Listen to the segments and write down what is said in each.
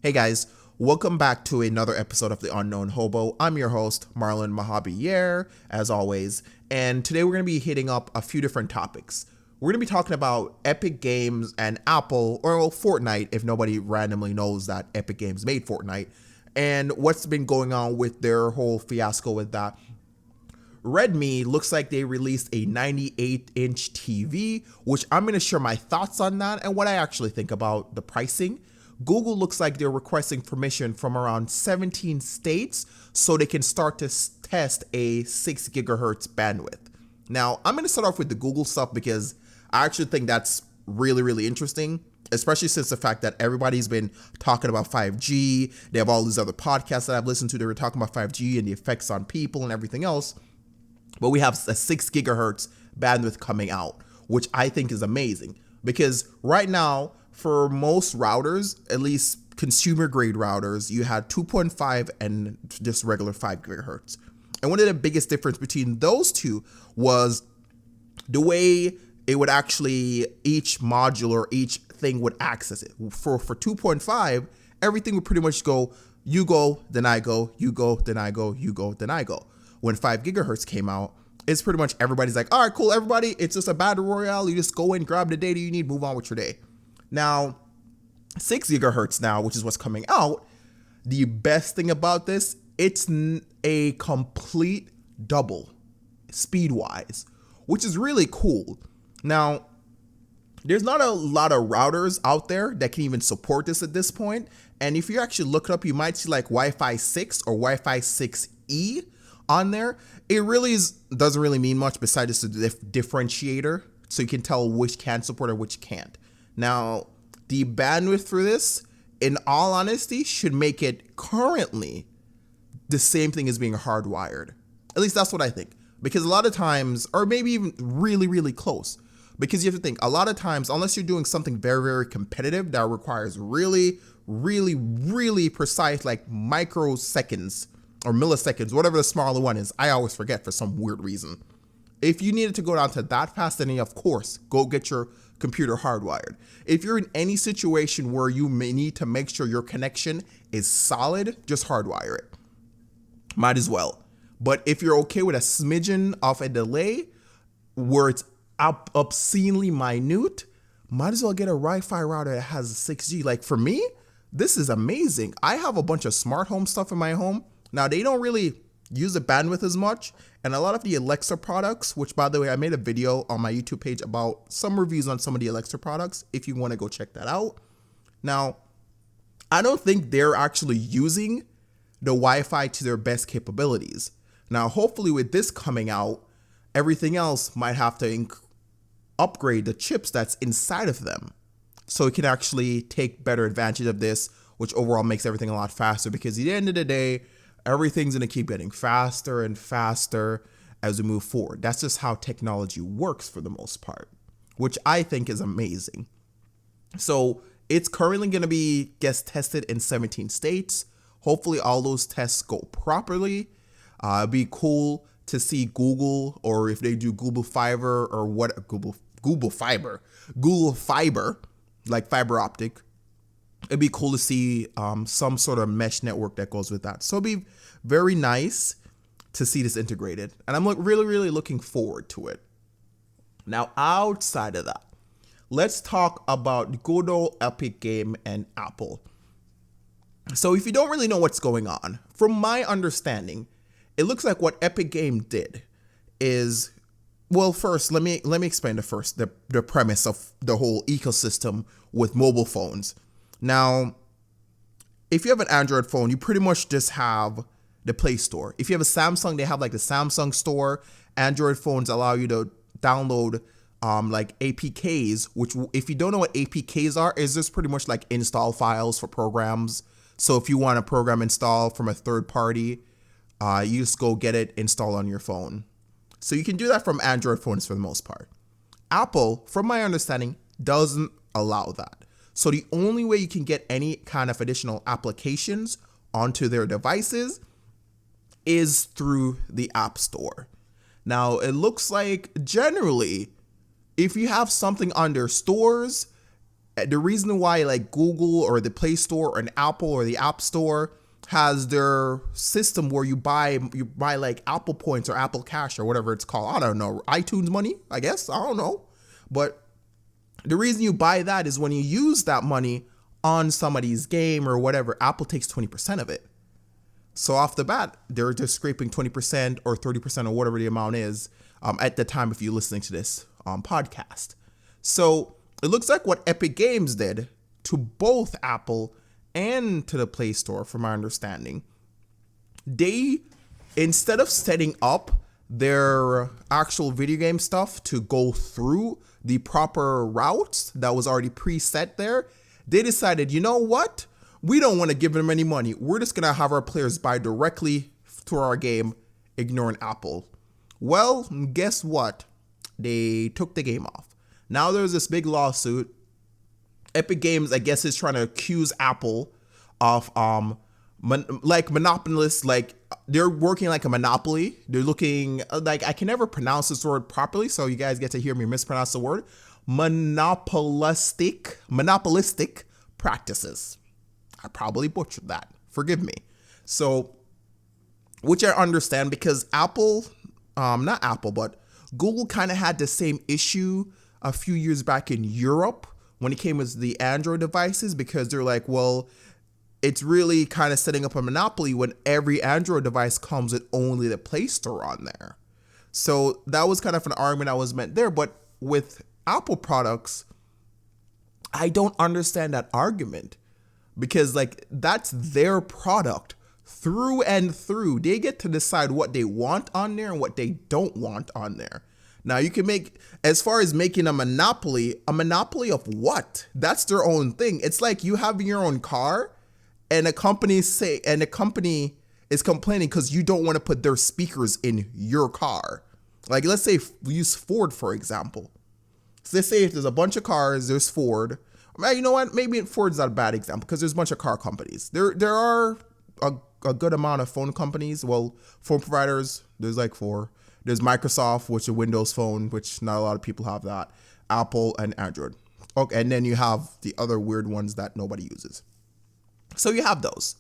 Hey guys, welcome back to another episode of the UnknownHobo. I'm your host, Marlon Mohabier, as always, and today we're going to be hitting up a few different topics. We're going to be talking about Epic Games and Apple, or Fortnite, if nobody randomly knows that Epic Games made Fortnite, and what's been going on with their whole fiasco with that. Redmi looks like they released a 98-inch TV, which I'm going to share my thoughts on that and what I actually think about the pricing. Google looks like they're requesting permission from around 17 states so they can start to test a 6 gigahertz bandwidth. Now, I'm going to start off with the Google stuff because I actually think that's really interesting, especially since the fact that everybody's been talking about 5G. They have all these other podcasts that I've listened to. They were talking about 5G and the effects on people and everything else. But we have a 6 gigahertz bandwidth coming out, which I think is amazing because right now, for most routers, at least consumer grade routers, you had 2.5 and just regular 5 gigahertz. And one of the biggest difference between those two was the way it would actually, each module or each thing would access it. For 2.5, everything would pretty much go, you go, then I go, you go, then I go, you go, then I go. When 5 gigahertz came out, it's pretty much everybody's like, all right, cool, everybody, it's just a battle royale. You just go in, grab the data you need, move on with your day. Now, 6 gigahertz now, which is what's coming out, the best thing about this, it's a complete double speed-wise, which is really cool. Now, there's not a lot of routers out there that can even support this at this point. And if you actually look it up, you might see like Wi-Fi 6 or Wi-Fi 6E on there. It really doesn't really mean much besides just a differentiator, so you can tell which can support or which can't. Now, the bandwidth for this, in all honesty, should make it currently the same thing as being hardwired. At least that's what I think. Because a lot of times, or maybe even really close, because you have to think, a lot of times, unless you're doing something very competitive that requires really precise, like microseconds or milliseconds, whatever the smaller one is, I always forget for some weird reason. If you needed to go down to that fast, then of course, go get your computer hardwired. If you're in any situation where you may need to make sure your connection is solid, just hardwire it. Might as well. But if you're okay with a smidgen of a delay where it's obscenely minute, might as well get a Wi-Fi router that has 6G. Like for me, this is amazing. I have a bunch of smart home stuff in my home. Now they don't really use the bandwidth as much, and a lot of the Alexa products, which by the way, I made a video on my YouTube page about some reviews on some of the Alexa products, if you want to go check that out. Now, I don't think they're actually using the Wi-Fi to their best capabilities. Now, hopefully with this coming out, everything else might have to upgrade the chips that's inside of them, so it can actually take better advantage of this, which overall makes everything a lot faster, because at the end of the day, everything's going to keep getting faster and faster as we move forward. That's just how technology works for the most part, which I think is amazing. So it's currently going to be tested in 17 states. Hopefully all those tests go properly. It'd be cool to see Google, or if they do Google Fiber or what, Google Fiber, like fiber optic. It'd be cool to see some sort of mesh network that goes with that. So it'd be very nice to see this integrated. And I'm really looking forward to it. Now, outside of that, let's talk about good old Epic Game and Apple. So if you don't really know what's going on, from my understanding, it looks like what Epic Game did is, well, first, let me explain the premise of the whole ecosystem with mobile phones. Now, if you have an Android phone, you pretty much just have the Play Store. If you have a Samsung, they have like the Samsung Store. Android phones allow you to download like APKs, which if you don't know what APKs are, is just pretty much like install files for programs. So if you want a program installed from a third party, you just go get it installed on your phone. So you can do that from Android phones for the most part. Apple, from my understanding, doesn't allow that. So the only way you can get any kind of additional applications onto their devices is through the App Store. Now, it looks like generally, if you have something on their stores, The reason why like Google or the Play Store or an Apple or the App Store has their system where you buy like Apple points or Apple Cash or whatever it's called. I don't know. iTunes money, I guess. I don't know. But the reason you buy that is when you use that money on somebody's game or whatever, Apple takes 20% of it. So off the bat, they're just scraping 20% or 30% or whatever the amount is at the time if you're listening to this podcast. So it looks like what Epic Games did to both Apple and to the Play Store, from my understanding, they, instead of setting up their actual video game stuff to go through the proper routes that was already preset there, they decided, you know what? We don't want to give them any money. We're just going to have our players buy directly through our game, ignoring Apple. Well, guess what? They took the game off. Now there's this big lawsuit. Epic Games, I guess, is trying to accuse Apple of like monopolists, like they're working like a monopoly. They're looking like, I can never pronounce this word properly, so you guys get to hear me mispronounce the word. Monopolistic practices. I probably butchered that. Forgive me. So, which I understand because Apple, not Apple, but Google kind of had the same issue a few years back in Europe when it came with the Android devices, because they're like, well, it's really kind of setting up a monopoly when every Android device comes with only the Play Store on there. So that was kind of an argument that was meant there. But with Apple products, I don't understand that argument. Because like that's their product through and through. They get to decide what they want on there and what they don't want on there. Now you can make, as far as making a monopoly of what? That's their own thing. It's like you having your own car and a company is complaining because you don't want to put their speakers in your car. Like let's say we use Ford, for example. So let's say if there's a bunch of cars, there's Ford. You know what? Maybe Ford's not a bad example because there's a bunch of car companies. There are a good amount of phone companies. Well, phone providers, there's like 4. There's Microsoft, which is a Windows phone, which not a lot of people have that. Apple and Android. Okay, and then you have the other weird ones that nobody uses. So you have those.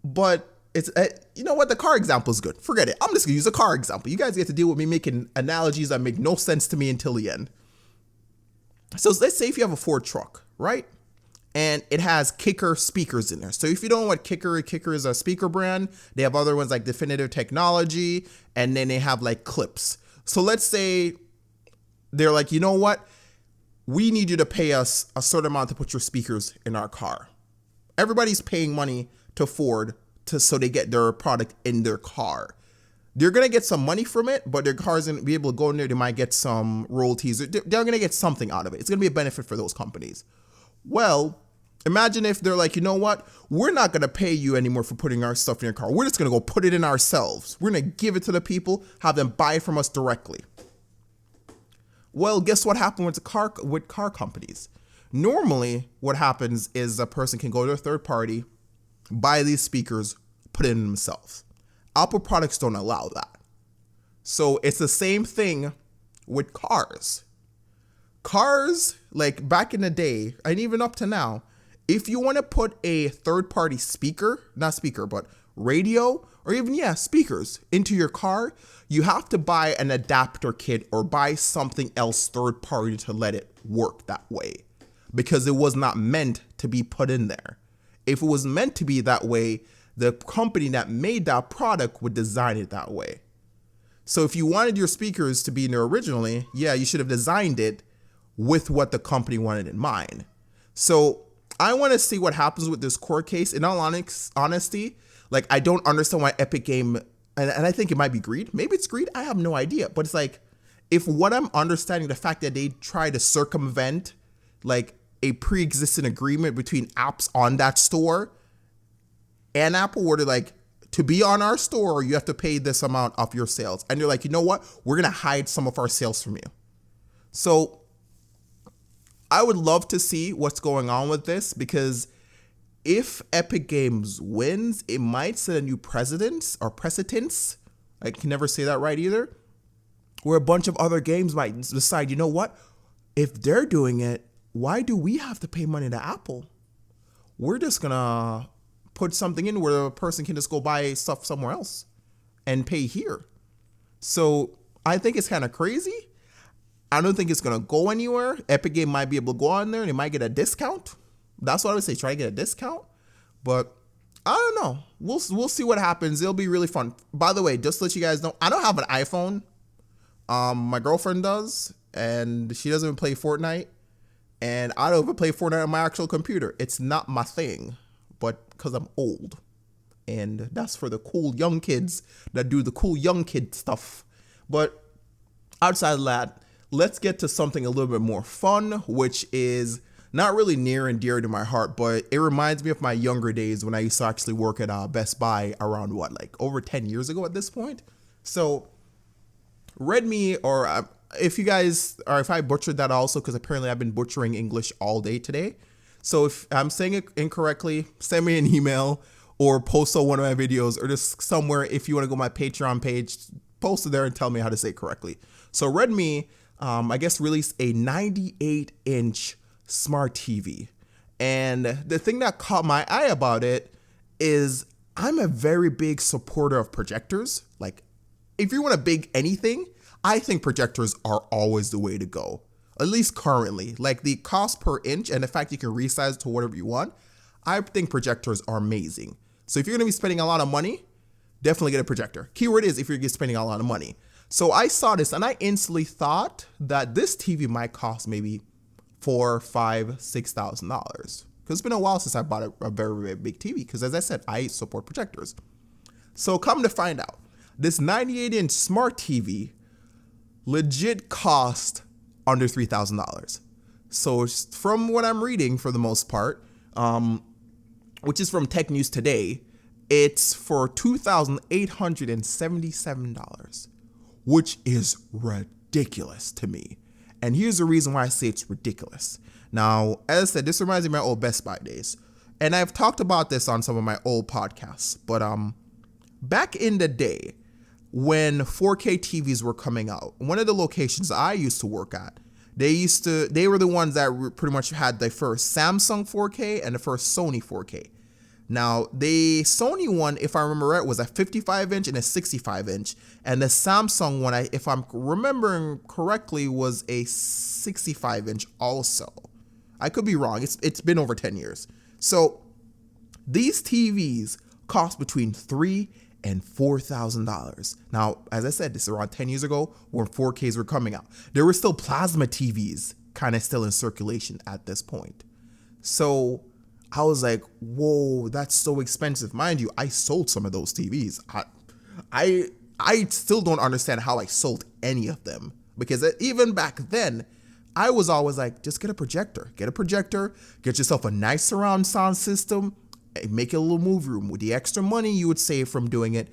But it's, you know what? The car example is good. Forget it. I'm just going to use a car example. You guys get to deal with me making analogies that make no sense to me until the end. So let's say if you have a Ford truck, right? And it has Kicker speakers in there. So if you don't know what Kicker is a speaker brand. They have other ones like Definitive Technology, and then they have like Clips. So let's say they're like, you know what? We need you to pay us a certain amount to put your speakers in our car. Everybody's paying money to Ford so they get their product in their car. They're going to get some money from it, but their car's going to be able to go in there. They might get some royalties. They're going to get something out of it. It's going to be a benefit for those companies. Well, imagine if they're like, you know what? We're not going to pay you anymore for putting our stuff in your car. We're just going to go put it in ourselves. We're going to give it to the people, have them buy it from us directly. Well, guess what happened with car companies? Normally, what happens is a person can go to a third party, buy these speakers, put it in themselves. Apple products don't allow that. So it's the same thing with cars. Cars, like back in the day, and even up to now, if you want to put a third-party but radio, or even, speakers into your car, you have to buy an adapter kit or buy something else third-party to let it work that way. Because it was not meant to be put in there. If it was meant to be that way, the company that made that product would design it that way. So if you wanted your speakers to be in there originally, you should have designed it with what the company wanted in mind. So I want to see what happens with this court case. In all honesty, like I don't understand why Epic Game, and I think it might be greed. Maybe it's greed. I have no idea. But it's like, if what I'm understanding, the fact that they try to circumvent like a pre-existing agreement between apps on that store and Apple, where they're like, to be on our store, you have to pay this amount of your sales. And they're like, you know what? We're going to hide some of our sales from you. So I would love to see what's going on with this, because if Epic Games wins, it might set a new precedence. I can never say that right either, where a bunch of other games might decide, you know what? if they're doing it, why do we have to pay money to Apple? We're just gonna put something in where a person can just go buy stuff somewhere else and pay here. So I think it's kind of crazy. I don't think it's gonna go anywhere. Epic Game might be able to go on there and they might get a discount. That's what I would say. Try to get a discount, but I don't know. We'll see what happens. It'll be really fun. By the way, just to let you guys know, I don't have an iPhone. My girlfriend does, and she doesn't even play Fortnite. And I don't even play Fortnite on my actual computer. It's not my thing, but because I'm old. And that's for the cool young kids that do the cool young kid stuff. But outside of that, let's get to something a little bit more fun, which is not really near and dear to my heart, but it reminds me of my younger days when I used to actually work at Best Buy around over 10 years ago at this point. So Redmi, or if you guys, or if I butchered that also, because apparently I've been butchering English all day today. So if I'm saying it incorrectly, send me an email or post on one of my videos, or just somewhere, if you want to go to my Patreon page, post it there and tell me how to say it correctly. So Redmi, I guess, released a 98-inch smart TV. And the thing that caught my eye about it is I'm a very big supporter of projectors. Like, if you want a big anything, I think projectors are always the way to go, at least currently. Like, the cost per inch and the fact you can resize to whatever you want, I think projectors are amazing. So if you're going to be spending a lot of money, definitely get a projector. Keyword is if you're spending a lot of money. So I saw this and I instantly thought that this TV might cost maybe $4,000, $5,000, $6,000. Because it's been a while since I bought a very, very big TV. Because as I said, I support projectors. So come to find out, this 98-inch smart TV legit cost under $3,000. So from what I'm reading, for the most part, which is from Tech News Today, it's for $2,877, which is ridiculous to me. And here's the reason why I say it's ridiculous. Now, as I said, this reminds me of my old Best Buy days. And I've talked about this on some of my old podcasts. But back in the day, when 4K TVs were coming out, one of the locations I used to work at, they were the ones that pretty much had the first Samsung 4K and the first Sony 4K. Now, the Sony one, if I remember right, was a 55-inch and a 65-inch. And the Samsung one, if I'm remembering correctly, was a 65-inch also. I could be wrong. It's been over 10 years. So these TVs cost between $3,000 and $4,000. Now, as I said, this is around 10 years ago when 4Ks were coming out. There were still plasma TVs kind of still in circulation at this point. So I was like, whoa, that's so expensive. Mind you, I sold some of those TVs. I still don't understand how I sold any of them, because even back then, I was always like, just get a projector. Get a projector, get yourself a nice surround sound system, make it a little movie room. With the extra money you would save from doing it,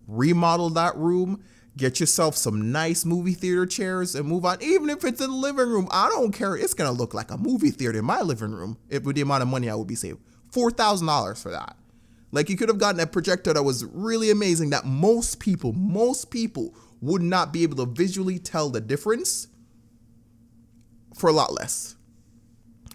remodel that room, get yourself some nice movie theater chairs and move on. Even if it's in the living room, I don't care. It's going to look like a movie theater in my living room with the amount of money I would be saving. $4,000 for that. Like, you could have gotten a projector that was really amazing that most people would not be able to visually tell the difference for a lot less.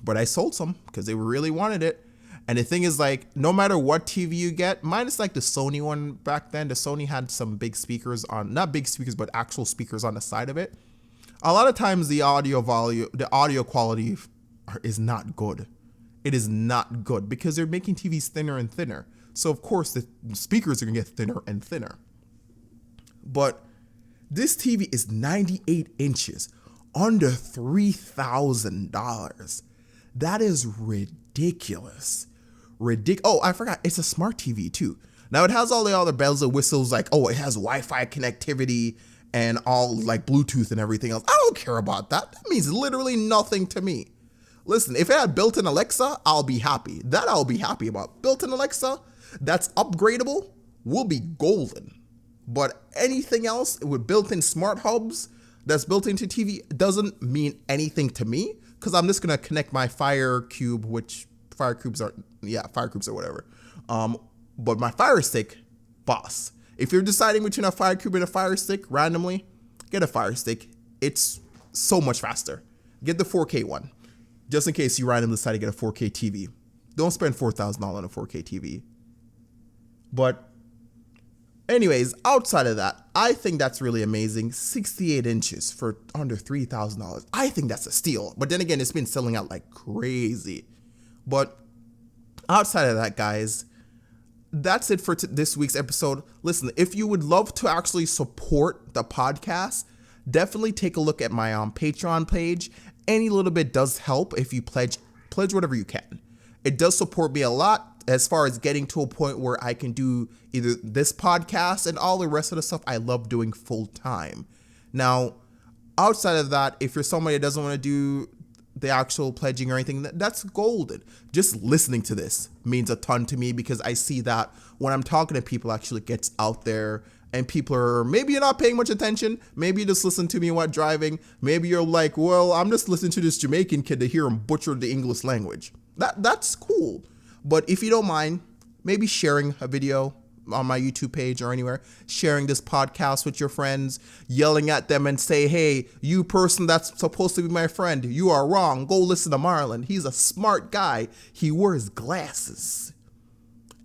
But I sold some because they really wanted it. And the thing is, like, no matter what TV you get, minus like the Sony one back then, the Sony had some big speakers on, not big speakers, but actual speakers on the side of it. A lot of times the audio quality is not good. It is not good because they're making TVs thinner and thinner. So of course the speakers are gonna get thinner and thinner. But this TV is 98 inches, under $3,000. That is ridiculous. Oh, I forgot. It's a smart TV too. Now it has all the other bells and whistles, like, oh, it has Wi-Fi connectivity and all like Bluetooth and everything else. I don't care about that. That means literally nothing to me. Listen, if it had built-in Alexa, I'll be happy. That I'll be happy about. Built-in Alexa, that's upgradable, will be golden. But anything else with built-in smart hubs that's built into TV doesn't mean anything to me, because I'm just going to connect my Fire Cube, which Fire Cubes or whatever. But my Fire Stick, boss. If you're deciding between a Fire Cube and a Fire Stick randomly, get a Fire Stick. It's so much faster. get the 4K one. Just in case you randomly decide to get a 4K TV. Don't spend $4,000 on a 4K TV. But anyways, outside of that, I think that's really amazing. 68 inches for under $3,000. I think that's a steal. But then again, it's been selling out like crazy. But outside of that, guys, that's it for this week's episode. Listen, if you would love to actually support the podcast, definitely take a look at my Patreon page. Any little bit does help if you pledge whatever you can. It does support me a lot as far as getting to a point where I can do either this podcast and all the rest of the stuff I love doing full time. Now, outside of that, if you're somebody that doesn't want to do the actual pledging or anything, that's golden. Just listening to this means a ton to me because I see that when I'm talking to people, actually gets out there and people are, maybe you're not paying much attention. Maybe you just listen to me while driving. Maybe you're like, well, I'm just listening to this Jamaican kid to hear him butcher the English language. That's cool. But if you don't mind, maybe sharing a video on my YouTube page or anywhere, sharing this podcast with your friends, yelling at them and say, hey, you person that's supposed to be my friend, you are wrong. Go listen to Marlon. He's a smart guy. He wears glasses.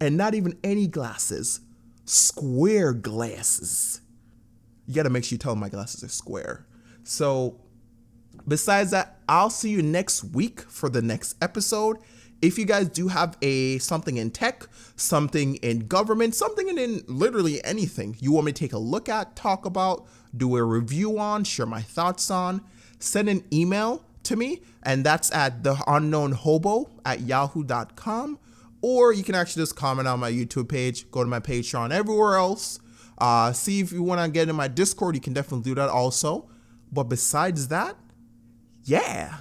And not even any glasses, square glasses. You got to make sure you tell them my glasses are square. So besides that, I'll see you next week for the next episode. If you guys do have something in tech, something in government, something in literally anything you want me to take a look at, talk about, do a review on, share my thoughts on, send an email to me, and that's at UnknownHobo@yahoo.com. Or you can actually just comment on my YouTube page, go to my Patreon, everywhere else. See if you want to get in my Discord, you can definitely do that also. But besides that, yeah.